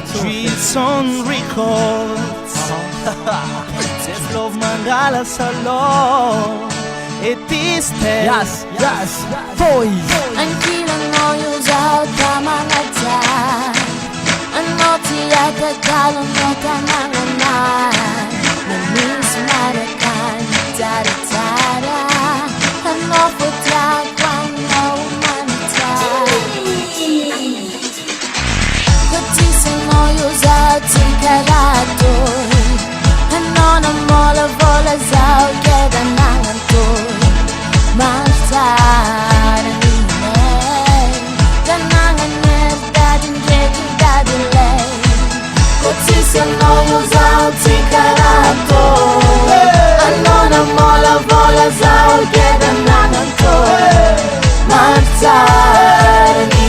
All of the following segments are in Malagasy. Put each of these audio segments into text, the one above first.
Streets on records. This love mangala salo. It is Yes, boys. Anh chỉ là ngồi yêu dạo ta mang ai ta. Anh nói thì ai ta cao lòng nó ta mang anh ai. Mình muốn xem ai đã cài ta đã ta đã. Anh nói phụ ta quăng nhau mang ta. Cứ chỉ sẽ ngồi yêu dạo thì cả ra tôi. Anh nói nó mò là vô là dạo kể đã nàng anh tôi. Mais tarde Kanangan nerdadin jekin dadilay Kotisa no yuzao tikarato Ano na mola vola zao Keda nangan to Mais tarde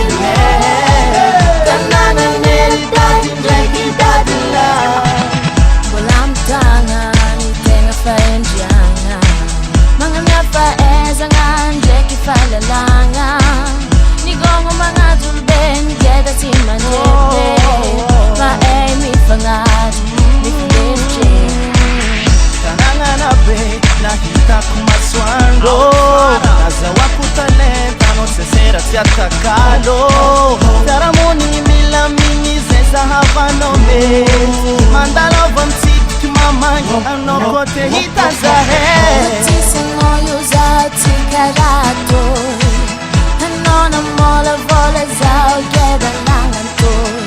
Kanangan nerdadin jekin dadilay Walang tangan Itenga faenjangan Mga napaezangan Jeki falalangan Nigong mga dulben Geda si manete Maay mi fangat Mi fleche Tanangan abe nakita ko maswango Nazawa ko talenta no sesera siya takalo Taramoni milamini zesa havanome Mandalo vantik kimamay Ano kote hitazahe Kotisa ngoyo zao tikarato Ano na mola vola zao Geda nangan toy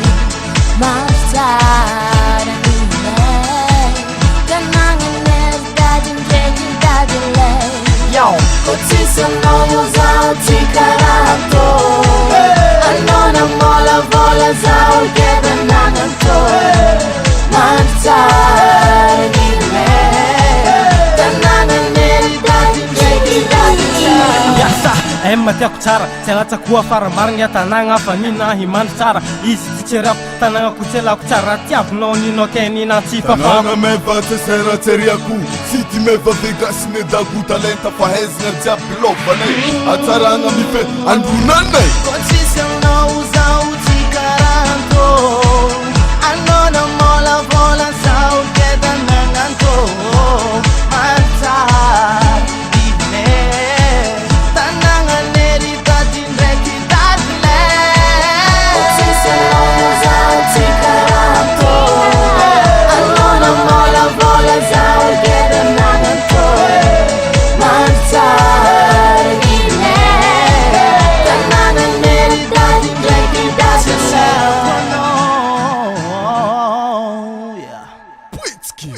Martara nilay Kanangan nerdadin jekin dadilay Kotisa ngoyo zao tikarato Ano na mola vola zao Geda nangan toy Martara nilay Kanangan nerdadin jekin dadilay Yasa, matiako tsara tsy agnatsakoa faramarigna tanagna fa nina himandry tsara izy ty tserako tanagna ko tselako tsara tiavinao ninao ke nina tsifa fa Tanagna meva tsesera tseriako Sity meva vegasine dago talenta fahaizana jiaby lovanay Atsaragna mife andronanay Kotisa no uzao tikaranto Ano na mola vola zao Keda nangan to Mantar Ine Tanangan neri dadin reki dadile Kotisa ngoyo zao tikarato Ano na mola vola zao Geda nangan toy Martara nilay Kanangan neri dadin jekin dadilay Oh no, yeah. Pwitski